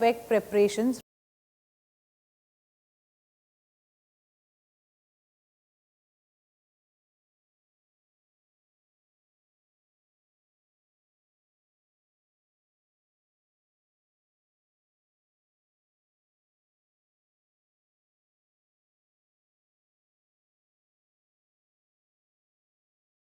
egg preparations.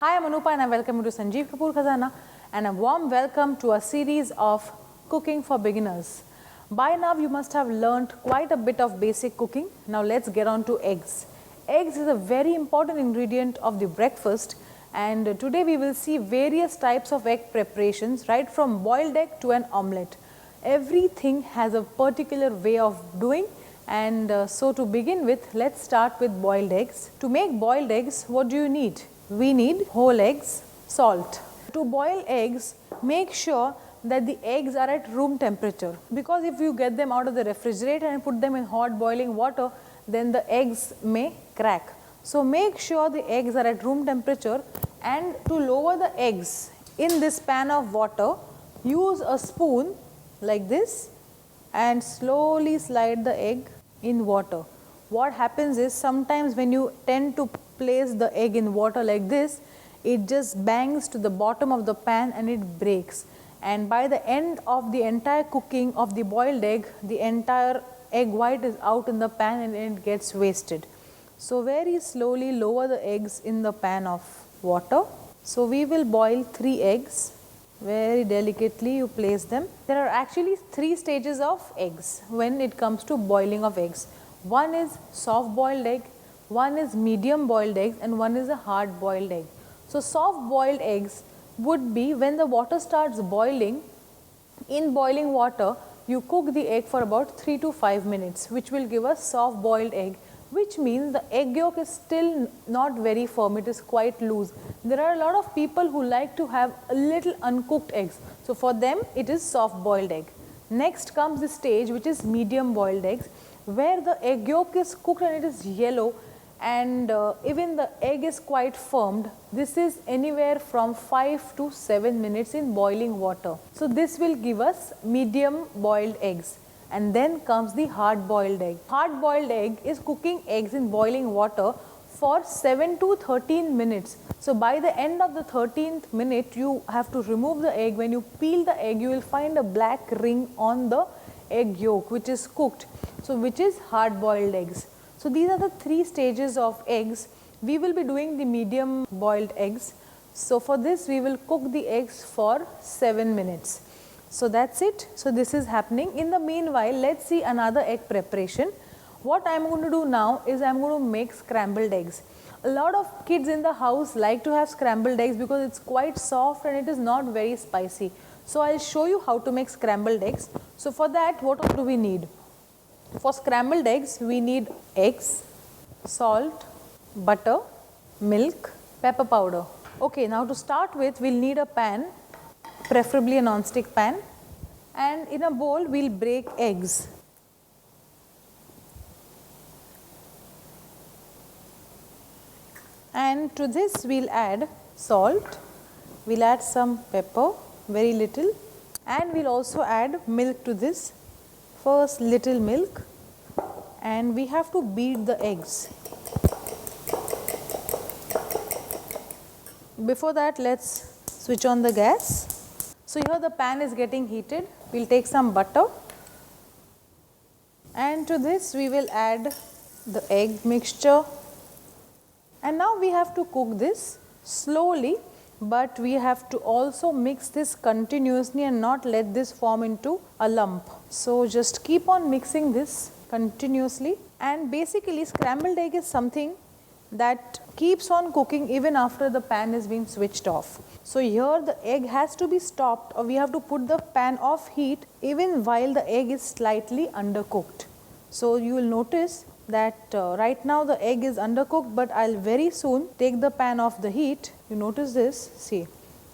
Hi, I'm Anupa and I welcome you to Sanjeev Kapoor Khazana, and a warm welcome to a series of cooking for beginners. By now you must have learnt quite a bit of basic cooking. Now let's get on to eggs. Eggs is a very important ingredient of the breakfast, and today we will see various types of egg preparations, right from boiled egg to an omelette. Everything has a particular way of doing, and so to begin with, let's start with boiled eggs. To make boiled eggs, what do you need? We need whole eggs, salt. To boil eggs, make sure that the eggs are at room temperature, because if you get them out of the refrigerator and put them in hot boiling water, then the eggs may crack. So make sure the eggs are at room temperature, and to lower the eggs in this pan of water, use a spoon like this and slowly slide the egg in water. What happens is, sometimes when you tend to place the egg in water like this, it just bangs to the bottom of the pan and it breaks. And by the end of the entire cooking of the boiled egg, the entire egg white is out in the pan and it gets wasted. So very slowly lower the eggs in the pan of water. So we will boil 3 eggs. Very delicately you place them. There are actually 3 stages of eggs when it comes to boiling of eggs. One is soft boiled egg, one is medium boiled egg, and one is a hard boiled egg. So soft boiled eggs would be when the water starts boiling. In boiling water, you cook the egg for about 3 to 5 minutes, which will give us soft boiled egg, which means the egg yolk is still not very firm, it is quite loose. There are a lot of people who like to have a little uncooked eggs. So for them, it is soft boiled egg. Next comes the stage which is medium boiled eggs, where the egg yolk is cooked and it is yellow, and even the egg is quite firmed. This is anywhere from 5 to 7 minutes in boiling water. So this will give us medium boiled eggs. And then comes the hard boiled egg. Hard boiled egg is cooking eggs in boiling water for 7 to 13 minutes. So by the end of the 13th minute, you have to remove the egg. When you peel the egg, you will find a black ring on the egg yolk which is cooked. So which is hard boiled eggs. So these are the 3 stages of eggs. We will be doing the medium boiled eggs. So for this, we will cook the eggs for 7 minutes. So that's it. So this is happening. In the meanwhile, let's see another egg preparation. What I am going to do now is I am going to make scrambled eggs. A lot of kids in the house like to have scrambled eggs because it's quite soft and it is not very spicy. So I'll show you how to make scrambled eggs. So for that, what do we need? For scrambled eggs, we need eggs, salt, butter, milk, pepper powder. Okay, now to start with, we'll need a pan, preferably a non-stick pan, and in a bowl we'll break eggs. And to this we'll add salt, we'll add some pepper, very little, and we'll also add milk to this. First little milk, and we have to beat the eggs. Before that, let's switch on the gas. So here the pan is getting heated. We'll take some butter, and to this we will add the egg mixture, and now we have to cook this slowly, but we have to also mix this continuously and not let this form into a lump. So just keep on mixing this continuously, and basically scrambled egg is something that keeps on cooking even after the pan is being switched off. So here the egg has to be stopped, or we have to put the pan off heat even while the egg is slightly undercooked. So you will notice that right now the egg is undercooked, but I'll very soon take the pan off the heat. You notice this, see,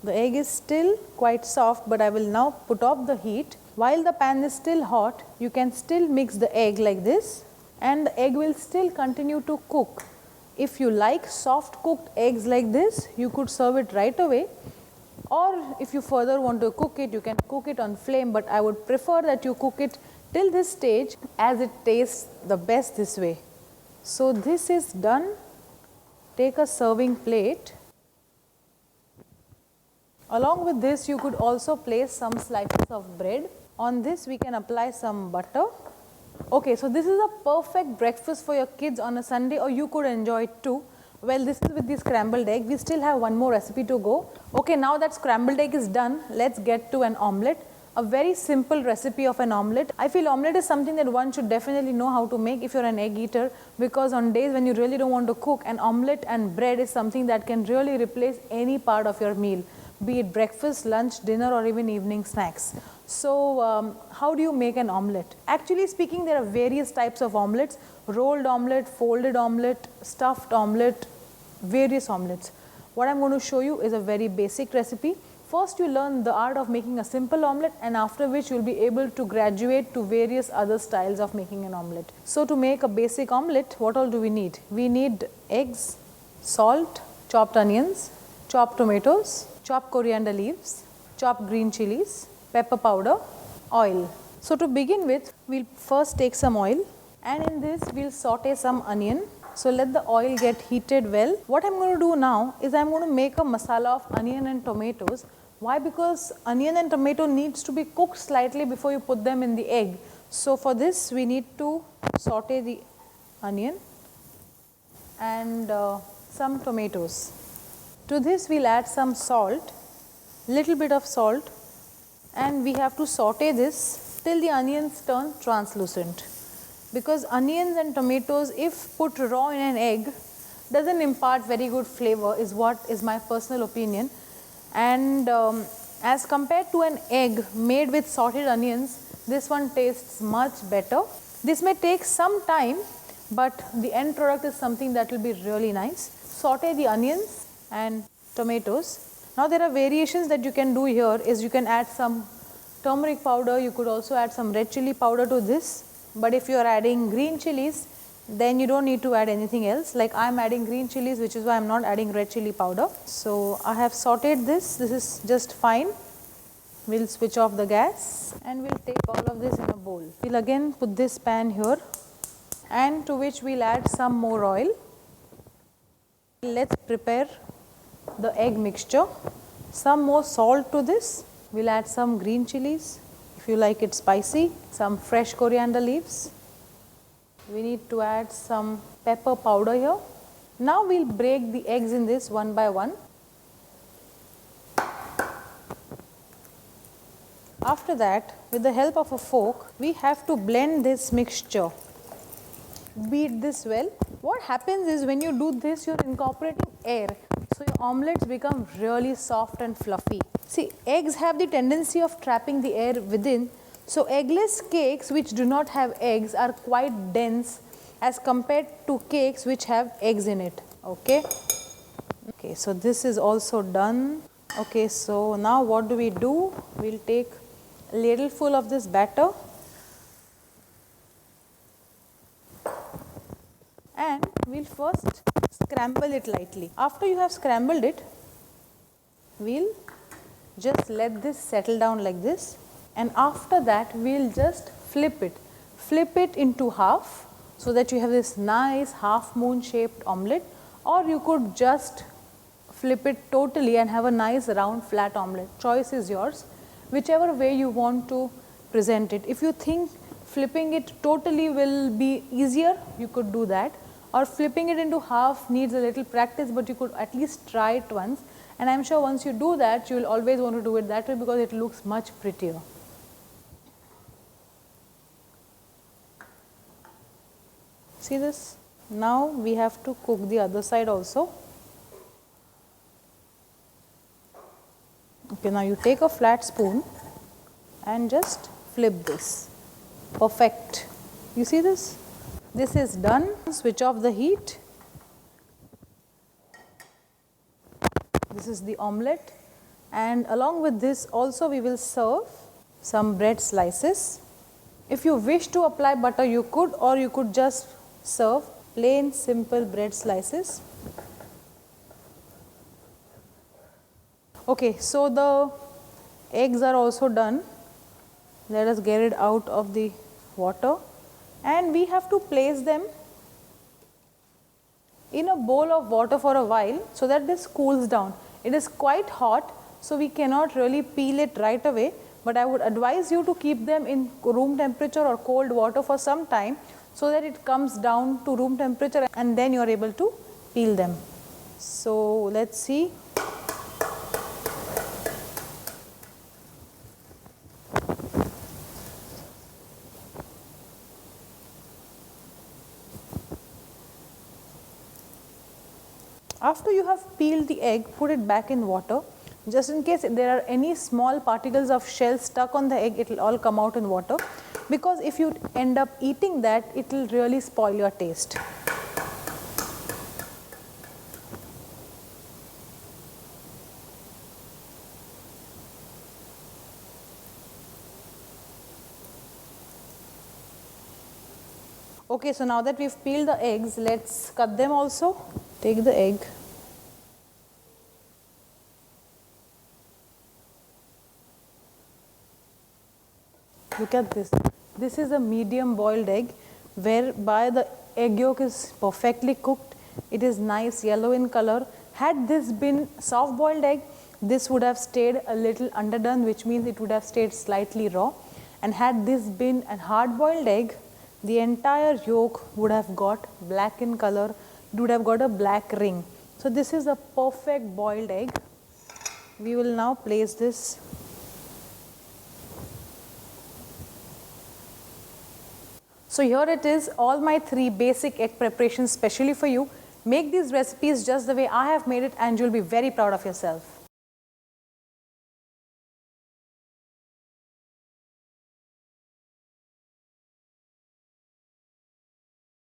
the egg is still quite soft, but I will now put off the heat. While the pan is still hot, you can still mix the egg like this, and the egg will still continue to cook. If you like soft cooked eggs like this, you could serve it right away, or if you further want to cook it, you can cook it on flame, but I would prefer that you cook it till this stage as it tastes the best this way. So this is done. Take a serving plate. Along with this, you could also place some slices of bread. On this, we can apply some butter. Okay, so this is a perfect breakfast for your kids on a Sunday, or you could enjoy it too. Well, this is with the scrambled egg. We still have one more recipe to go. Okay, now that scrambled egg is done, let's get to an omelette. A very simple recipe of an omelette. I feel omelette is something that one should definitely know how to make if you're an egg eater, because on days when you really don't want to cook, an omelette and bread is something that can really replace any part of your meal, be it breakfast, lunch, dinner, or even evening snacks. So how do you make an omelette? Actually speaking, there are various types of omelettes: rolled omelette, folded omelette, stuffed omelette, various omelettes. What I'm going to show you is a very basic recipe. First you learn the art of making a simple omelette, and after which you will be able to graduate to various other styles of making an omelette. So to make a basic omelette, what all do we need? We need eggs, salt, chopped onions, chopped tomatoes, chopped coriander leaves, chopped green chilies, pepper powder, oil. So to begin with, we'll first take some oil, and in this we'll saute some onion. So let the oil get heated well. What I'm going to do now is I'm going to make a masala of onion and tomatoes. Why? Because onion and tomato needs to be cooked slightly before you put them in the egg. So for this we need to saute the onion and some tomatoes. To this we'll add some salt, little bit of salt, and we have to saute this till the onions turn translucent. Because onions and tomatoes, if put raw in an egg, doesn't impart very good flavor, is what is my personal opinion. And as compared to an egg made with sauteed onions, this one tastes much better. This may take some time, but the end product is something that will be really nice. Saute the onions and tomatoes. Now there are variations that you can do here. Is you can add some turmeric powder, you could also add some red chili powder to this. But if you are adding green chilies, then you don't need to add anything else. Like I am adding green chilies, which is why I am not adding red chili powder. So I have sauteed this. This is just fine. We'll switch off the gas and we'll take all of this in a bowl. We'll again put this pan here, and to which we'll add some more oil. Let's prepare the egg mixture. Some more salt to this. We'll add some green chilies. If you like it spicy, some fresh coriander leaves. We need to add some pepper powder here. Now we'll break the eggs in this one by one. After that, with the help of a fork, we have to blend this mixture. Beat this well. What happens is when you do this, you're incorporating air. So your omelettes become really soft and fluffy. See, eggs have the tendency of trapping the air within. So eggless cakes which do not have eggs are quite dense as compared to cakes which have eggs in it. Okay. Okay, so this is also done. Okay, so now what do? We'll take a ladle full of this batter and we'll first scramble it lightly. After you have scrambled it, we'll just let this settle down like this, and after that we'll just flip it into half so that you have this nice half moon shaped omelette, or you could just flip it totally and have a nice round flat omelette. Choice is yours, whichever way you want to present it. If you think flipping it totally will be easier, you could do that, or flipping it into half needs a little practice, but you could at least try it once. And I am sure once you do that, you will always want to do it that way because it looks much prettier. See this? Now we have to cook the other side also. Okay, now you take a flat spoon and just flip this. Perfect. You see this? This is done. Switch off the heat. This is the omelette, and along with this also we will serve some bread slices. If you wish to apply butter, you could, or you could just serve plain simple bread slices. Okay, so the eggs are also done. Let us get it out of the water, and we have to place them in a bowl of water for a while so that this cools down. It is quite hot, so we cannot really peel it right away, but I would advise you to keep them in room temperature or cold water for some time so that it comes down to room temperature, and then you are able to peel them. So let's see. After you have peeled the egg, put it back in water. Just in case there are any small particles of shell stuck on the egg, it will all come out in water, because if you end up eating that, it will really spoil your taste. Okay, so now that we've peeled the eggs, let's cut them also. Take the egg. Look at this. This is a medium boiled egg, whereby the egg yolk is perfectly cooked. It is nice yellow in color. Had this been soft boiled egg, this would have stayed a little underdone, which means it would have stayed slightly raw. And had this been a hard boiled egg, the entire yolk would have got black in color. It would have got a black ring. So this is a perfect boiled egg. We will now place this. So here it is, all my 3 basic egg preparations specially for you. Make these recipes just the way I have made it and you'll be very proud of yourself.